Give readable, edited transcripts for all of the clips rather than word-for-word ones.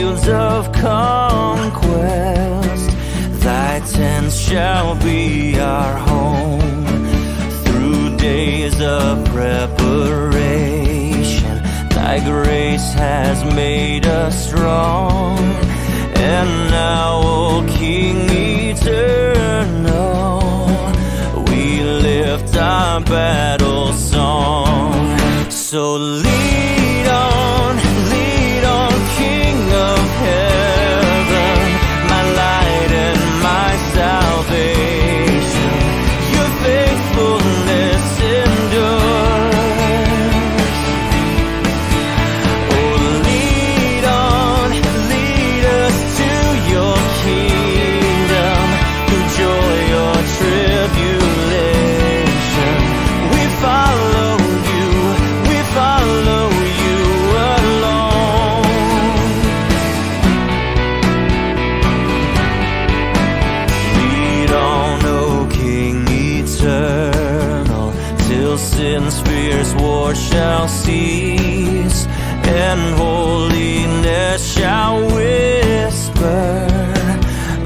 fields of conquest. Thy tents shall be our home. Through days of preparation, thy grace has made us strong. And now, O King eternal, we lift our battle song. So lead on, King of heaven, my light and my salvation. Your faithfulness endures. Oh, lead on, lead us to your kingdom, through joy or tribulation. We follow you, we follow you alone. Lead on, O King eternal, till sin's fierce war shall cease, and holiness shall whisper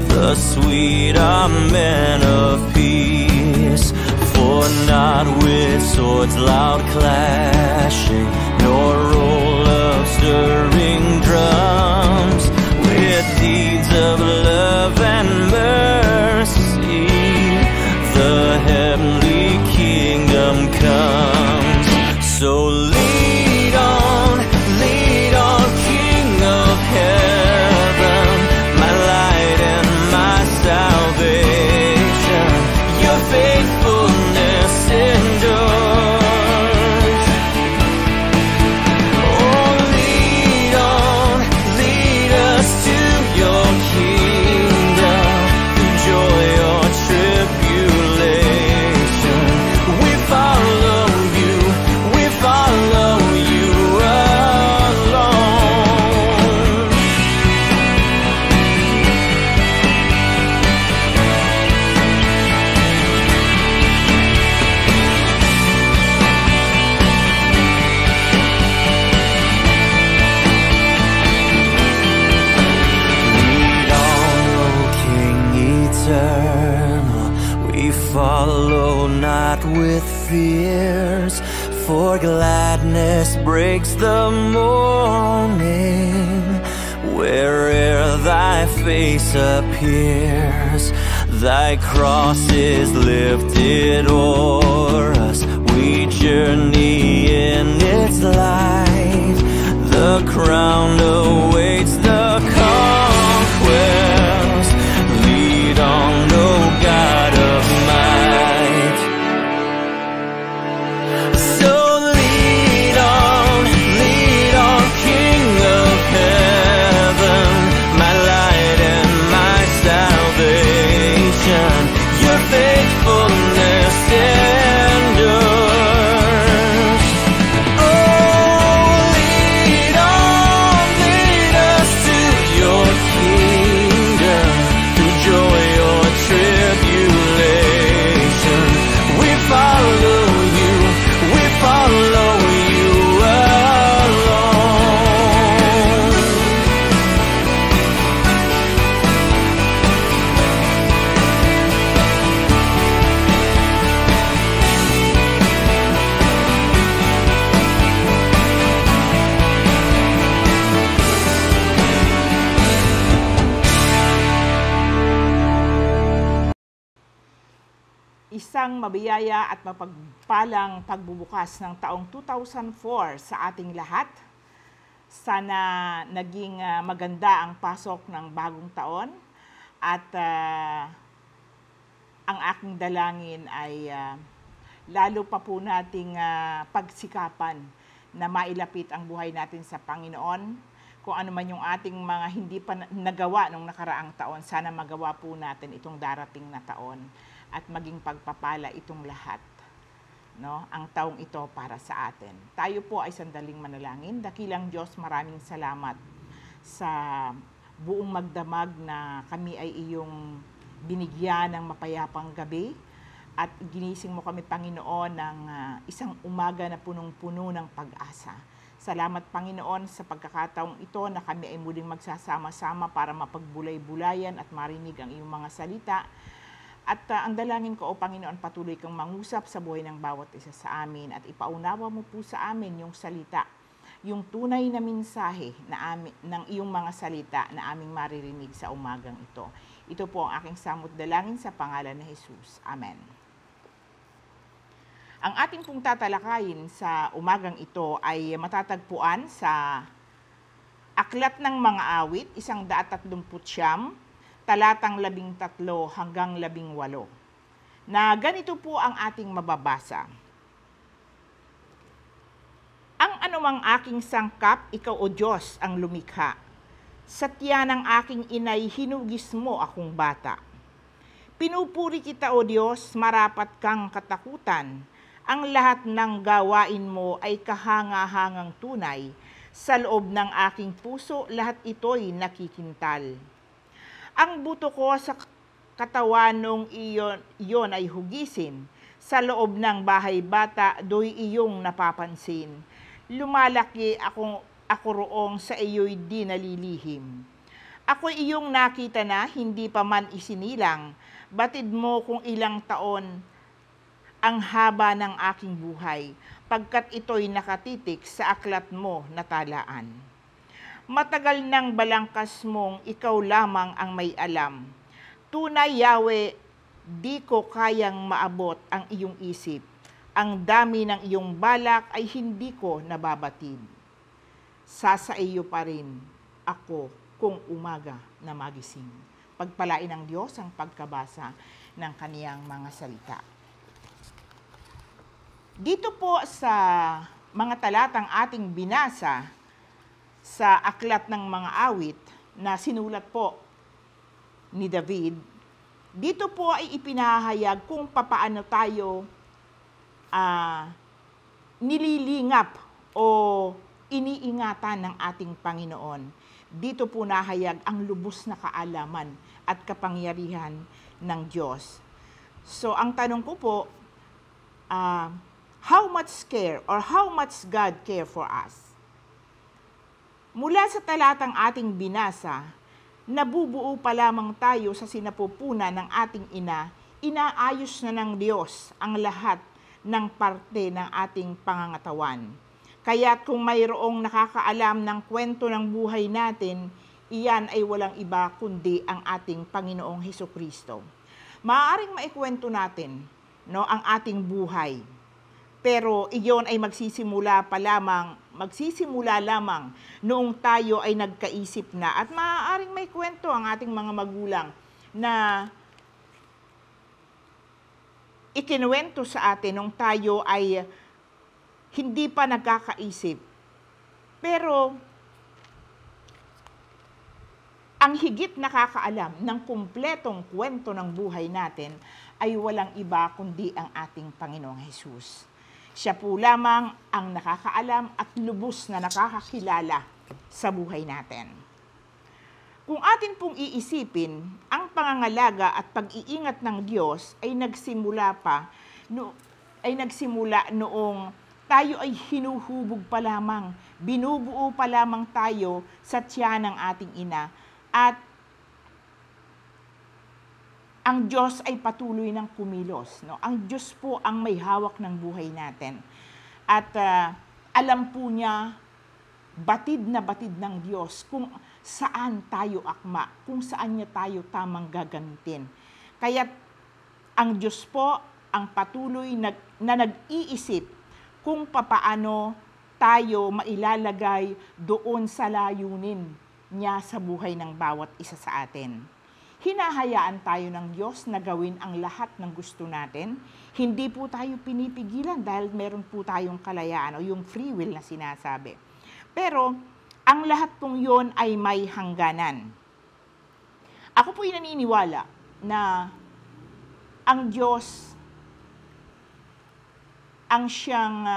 the sweet amen of peace. For not with swords loud clashing, nor roll of stirring drums, with deeds of love and mercy, the heavenly kingdom comes. So lead on, King of heaven, my light and my salvation. Your faithfulness endures. Oh, lead on, lead us to your kingdom, through joy or tribulation. We follow you, we follow you alone. Lead on, O King eternal, we follow not with fears, for gladness breaks the morning. Where'er thy face appears, thy cross is lifted o'er us. We journey in its light, the crown awaits the conquest. Lead on, O God of might. So lead on, King of heaven, my light and my salvation. Your faithfulness endures. Oh, lead on, lead us to your kingdom, through joy or tribulation. We follow you, we follow you alone. Isang mabiyaya at mapagpalang pagbubukas ng taong 2004 sa ating lahat. Sana naging maganda ang pasok ng bagong taon at ang aking dalangin ay lalo pa po nating pagsikapan na mailapit ang buhay natin sa Panginoon. Kung ano man yung ating mga hindi pa nagawa nung nakaraang taon, sana magawa po natin itong darating na taon at maging pagpapala itong lahat. No? Ang taong ito para sa atin. Tayo po ay sandaling manalangin. Dakilang Diyos, maraming salamat sa buong magdamag na kami ay iyong binigyan ng mapayapang gabi at ginising mo kami, Panginoon, ng isang umaga na punong-puno ng pag-asa. Salamat, Panginoon, sa pagkakataong ito na kami ay muling magsasama-sama para mapagbulay-bulayan at marinig ang iyong mga salita. At ang dalangin ko, O Panginoon, patuloy kang mangusap sa buhay ng bawat isa sa amin at ipaunawa mo po sa amin yung salita, yung tunay na mensahe ng iyong mga salita na aming maririnig sa umagang ito. Ito po ang aking samot dalangin sa pangalan ni Jesus. Amen. Ang ating pong tatalakayin sa umagang ito ay matatagpuan sa Aklat ng Mga Awit, 139, talatang 13 hanggang 18, na ganito po ang ating mababasa. Ang anumang aking sangkap, ikaw o Diyos ang lumikha. Sa tiyan ng aking inay, hinugis mo akong bata. Pinupuri kita o Diyos, marapat kang katakutan. Ang lahat ng gawain mo ay kahanga-hangang tunay. Sa loob ng aking puso, lahat ito'y nakikintal. Ang buto ko sa katawan nung iyon ay hugisin. Sa loob ng bahay bata, do'y iyong napapansin. Lumalaki ako roong sa iyo'y di nalilihim. Ako'y iyong nakita na, hindi pa man isinilang. Batid mo kung ilang taon ang haba ng aking buhay, pagkat ito'y nakatitik sa aklat mo na talaan. Matagal ng balangkas mong ikaw lamang ang may alam. Tunay, Yahweh, di ko kayang maabot ang iyong isip. Ang dami ng iyong balak ay hindi ko nababatid. Sa iyo pa rin ako kung umaga na magising. Pagpalain ng Diyos ang pagkabasa ng kaniyang mga salita. Dito po sa mga talatang ating binasa sa Aklat ng Mga Awit na sinulat po ni David, dito po ay ipinahayag kung papaano tayo nililingap o iniingatan ng ating Panginoon. Dito po nahayag ang lubos na kaalaman at kapangyarihan ng Diyos. So ang tanong ko po, how much care or how much God care for us? Mula sa talatang ating binasa, nabubuo pa lamang tayo sa sinapupunan ng ating ina, inaayos na ng Diyos ang lahat ng parte ng ating pangangatawan. Kaya kung mayroong nakakaalam ng kwento ng buhay natin, iyan ay walang iba kundi ang ating Panginoong Hesukristo. Maaaring maikwento natin ang ating buhay. Pero iyon ay magsisimula lamang noong tayo ay nagkaisip na at maaaring may kwento ang ating mga magulang na ikinuwento sa atin noong tayo ay hindi pa nagkakaisip. Pero ang higit nakakaalam ng kumpletong kwento ng buhay natin ay walang iba kundi ang ating Panginoong Hesus. Siya po lamang ang nakakaalam at lubos na nakakakilala sa buhay natin. Kung atin pong iisipin, ang pangangalaga at pag-iingat ng Diyos ay nagsimula noong tayo ay hinuhubog pa lamang, binubuo pa lamang tayo sa tiyan ng ating ina. At ang Diyos ay patuloy ng kumilos. Ang Diyos po ang may hawak ng buhay natin. At alam po niya, batid ng Diyos kung saan tayo akma, kung saan niya tayo tamang gagamitin. Kaya ang Diyos po ang patuloy na nag-iisip kung papaano tayo mailalagay doon sa layunin niya sa buhay ng bawat isa sa atin. Hinahayaan tayo ng Diyos na gawin ang lahat ng gusto natin. Hindi po tayo pinipigilan dahil meron po tayong kalayaan o yung free will na sinasabi. Pero ang lahat pong yon ay may hangganan. Ako po'y naniniwala na ang Diyos ang siyang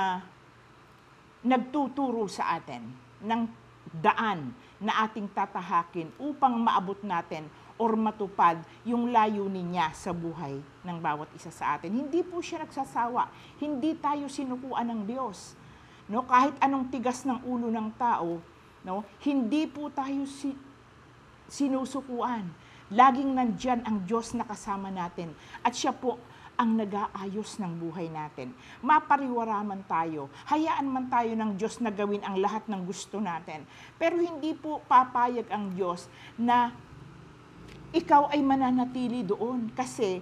nagtuturo sa atin ng daan na ating tatahakin upang maabot natin or matupad yung layunin niya sa buhay ng bawat isa sa atin. Hindi po siya nagsasawa. Hindi tayo sinukuan ng Diyos no? Kahit anong tigas ng ulo ng tao, no? Hindi po tayo sinusukuan. Laging nandyan ang Diyos na kasama natin. At siya po ang nag-aayos ng buhay natin. Mapariwara man tayo, hayaan man tayo ng Diyos na gawin ang lahat ng gusto natin. Pero hindi po papayag ang Diyos na ikaw ay mananatili doon. Kasi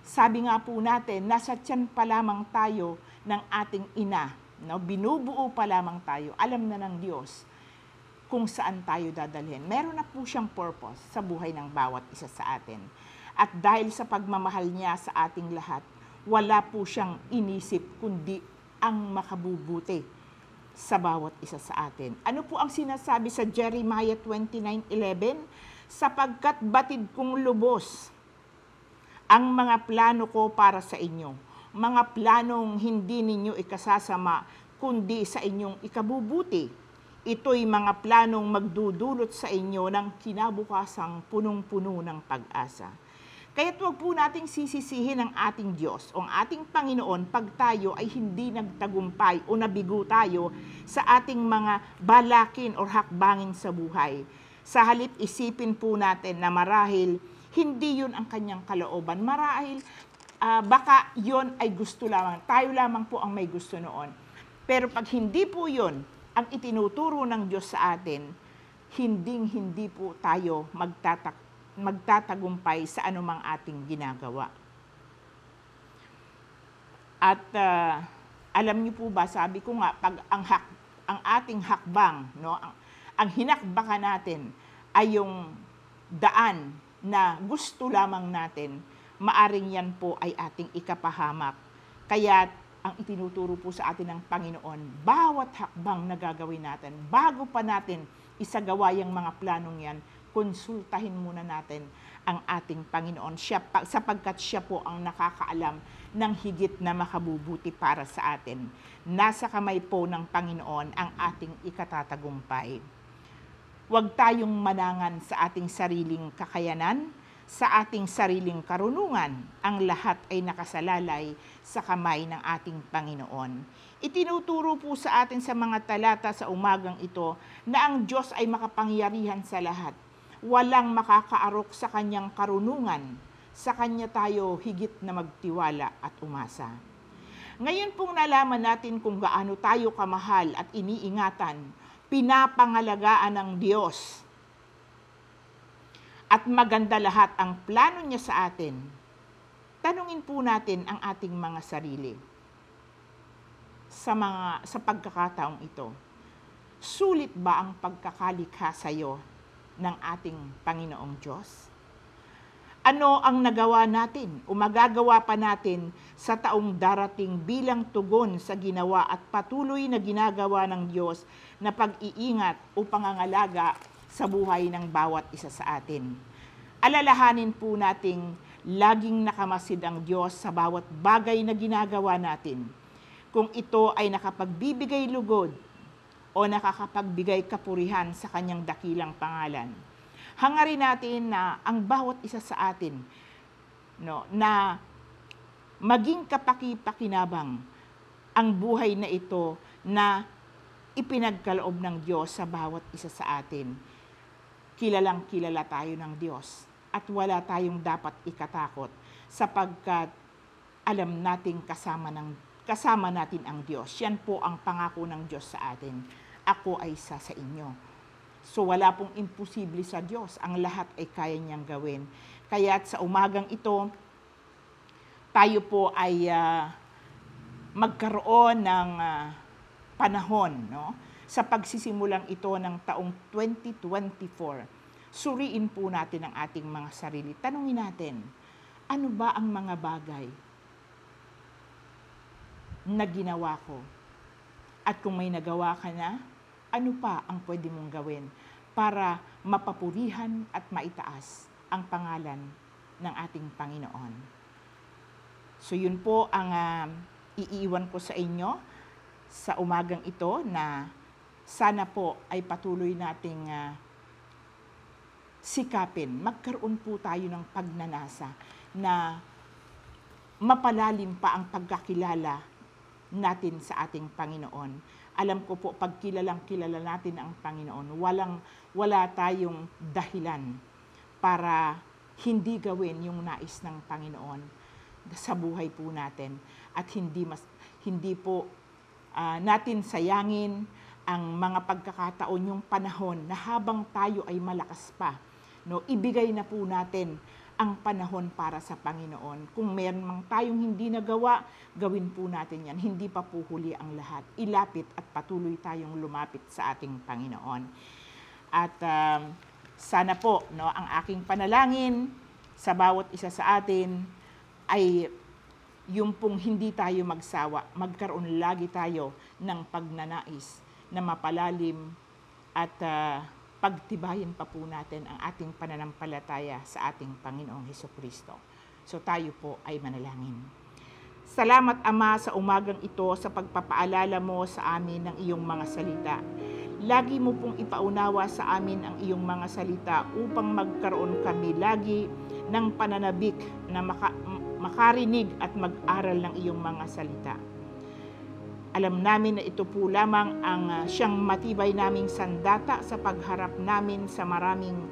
sabi nga po natin, nasa tiyan pa lamang tayo ng ating ina. No? Binubuo pa lamang tayo. Alam na ng Diyos kung saan tayo dadalhin. Meron na po siyang purpose sa buhay ng bawat isa sa atin. At dahil sa pagmamahal niya sa ating lahat, wala po siyang inisip kundi ang makabubuti sa bawat isa sa atin. Ano po ang sinasabi sa Jeremiah 29:11? Sapagkat batid kong lubos ang mga plano ko para sa inyo. Mga planong hindi ninyo ikasasama, kundi sa inyong ikabubuti. Ito'y mga planong magdudulot sa inyo ng kinabukasang punong-puno ng pag-asa. Kaya't huwag po nating sisisihin ang ating Diyos o ang ating Panginoon pag tayo ay hindi nagtagumpay o nabigo tayo sa ating mga balakin o hakbangin sa buhay. Sa halip isipin po natin na marahil hindi yun ang kanyang kalooban. Marahil baka yun ay gusto lamang. Tayo lamang po ang may gusto noon. Pero pag hindi po yun ang itinuturo ng Diyos sa atin, hindi po tayo magtatagumpay sa anumang ating ginagawa. At alam niyo po ba, sabi ko nga, pag ang ating hakbang, no, ang hinakbakan natin ay yung daan na gusto lamang natin, maaring yan po ay ating ikapahamak. Kaya ang itinuturo po sa atin ng Panginoon, bawat hakbang na gagawin natin, bago pa natin isagawa yung mga planong yan, konsultahin muna natin ang ating Panginoon, sapagkat siya po ang nakakaalam ng higit na makabubuti para sa atin. Nasa kamay po ng Panginoon ang ating ikatatagumpay. Huwag tayong manangan sa ating sariling kakayanan, sa ating sariling karunungan. Ang lahat ay nakasalalay sa kamay ng ating Panginoon. Itinuturo po sa atin sa mga talata sa umagang ito na ang Diyos ay makapangyarihan sa lahat. Walang makakaarok sa kanyang karunungan. Sa kanya tayo higit na magtiwala at umasa. Ngayon pong nalaman natin kung gaano tayo kamahal at iniingatan, pinapangalagaan ng Diyos. At maganda lahat ang plano niya sa atin. Tanungin po natin ang ating mga sarili. Sa pagkakataong ito, sulit ba ang pagkakalikha sa iyo ng ating Panginoong Diyos? Ano ang nagawa natin o magagawa pa natin sa taong darating bilang tugon sa ginawa at patuloy na ginagawa ng Diyos na pag-iingat o pangangalaga sa buhay ng bawat isa sa atin? Alalahanin po nating laging nakamasid ang Diyos sa bawat bagay na ginagawa natin. Kung ito ay nakapagbibigay lugod o nakakapagbigay kapurihan sa kanyang dakilang pangalan. Hangarin natin na ang bawat isa sa atin, no, na maging kapaki-pakinabang ang buhay na ito na ipinagkaloob ng Diyos sa bawat isa sa atin. Kilalang kilala tayo ng Diyos at wala tayong dapat ikatakot sapagkat alam nating kasama natin ang Diyos. Yan po ang pangako ng Diyos sa atin. Ako ay isa sa inyo. So wala pong imposible sa Diyos. Ang lahat ay kaya niyang gawin. Kaya sa umagang ito, tayo po ay magkaroon ng panahon, no, sa pagsisimulang ito ng taong 2024. Suriin po natin ang ating mga sarili. Tanungin natin, ano ba ang mga bagay na ginawa ko? At kung may nagawa ka na, ano pa ang pwede mong gawin para mapapurihan at maitaas ang pangalan ng ating Panginoon? So yun po ang iiwan ko sa inyo sa umagang ito na sana po ay patuloy nating sikapin. Magkaroon po tayo ng pagnanasa na mapalalim pa ang pagkakilala natin sa ating Panginoon Alam ko po, pag kilalang kilala natin ang Panginoon, wala tayong dahilan para hindi gawin yung nais ng Panginoon sa buhay po natin. At hindi po natin sayangin ang mga pagkakataon, yung panahon na habang tayo ay malakas pa, no, ibigay na po natin ang panahon para sa Panginoon. Kung meron mang tayong hindi nagawa, gawin po natin yan. Hindi pa po huli ang lahat. Ilapit at patuloy tayong lumapit sa ating Panginoon. At sana po, no, ang aking panalangin sa bawat isa sa atin ay yung pong hindi tayo magsawa, magkaroon lagi tayo ng pagnanais na mapalalim at pagtibayin pa po natin ang ating pananampalataya sa ating Panginoong Hesukristo. So tayo po ay manalangin. Salamat, Ama, sa umagang ito sa pagpapaalala mo sa amin ng iyong mga salita. Lagi mo pong ipaunawa sa amin ang iyong mga salita upang magkaroon kami lagi ng pananabik na makarinig at mag-aral ng iyong mga salita. Alam namin na ito po lamang ang siyang matibay naming sandata sa pagharap namin sa maraming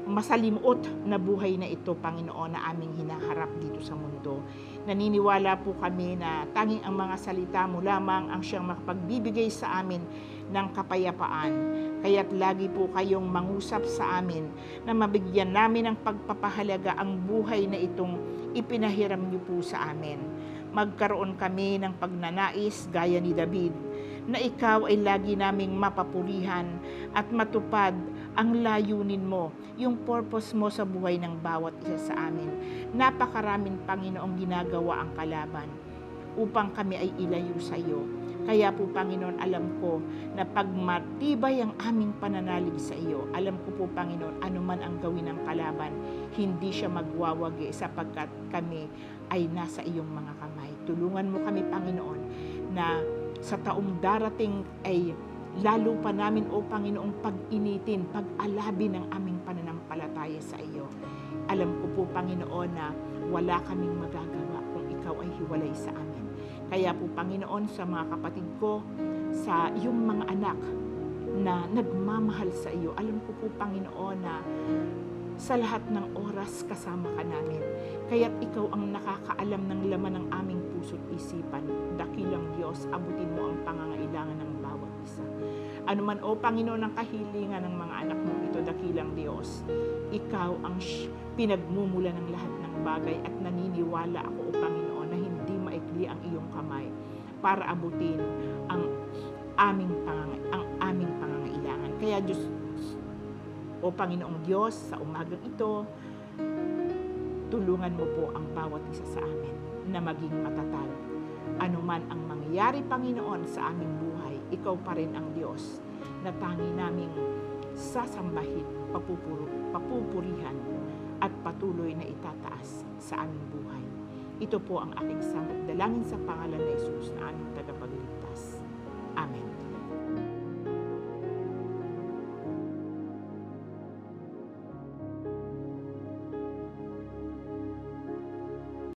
masalimuot na buhay na ito, Panginoon, na aming hinaharap dito sa mundo. Naniniwala po kami na tanging ang mga salita mo lamang ang siyang makapagbibigay sa amin ng kapayapaan. Kaya't lagi po kayong mangusap sa amin na mabigyan namin ng pagpapahalaga ang buhay na itong ipinahiram niyo po sa amin. Magkaroon kami ng pagnanais gaya ni David, na ikaw ay lagi naming mapapurihan at matupad ang layunin mo, yung purpose mo sa buhay ng bawat isa sa amin. Napakaraming, Panginoong, ginagawa ang kalaban upang kami ay ilayo sa iyo. Kaya po, Panginoon, alam ko na pag matibay ang aming pananalig sa iyo, alam ko po, Panginoon, anuman ang gawin ng kalaban, hindi siya magwawagi sapagkat kami ay nasa iyong mga kamay. Tulungan mo kami, Panginoon, na sa taong darating ay lalo pa namin, O Panginoong, pag-initin, pag-alabin ang aming pananampalataya sa iyo. Alam ko po, Panginoon, na wala kaming magagawa kung ikaw ay hiwalay sa amin. Kaya po, Panginoon, sa mga kapatid ko, sa iyong mga anak na nagmamahal sa iyo, alam ko po, Panginoon, na sa lahat ng oras kasama ka namin. Kaya't ikaw ang nakakaalam ng laman ng aming puso't isipan. Dakilang Diyos, abutin mo ang pangangailangan ng bawat isa. Ano man, O Panginoon, ang kahilingan ng mga anak mo ito, dakilang Diyos, ikaw ang pinagmumula ng lahat ng bagay at naniniwala ako, O Panginoon, na hindi maikli ang iyong kamay para abutin ang aming pangangailangan. Kaya Diyos, O Panginoong Diyos, sa umagang ito, tulungan mo po ang bawat isa sa amin na maging matatag. Ano man ang mangyayari, Panginoon, sa aming buhay, ikaw pa rin ang Diyos na tangi naming sasambahin, papupurihan at patuloy na itataas sa aming buhay. Ito po ang aking samot dalangin sa pangalan ni Jesus na aming tagapagligtas.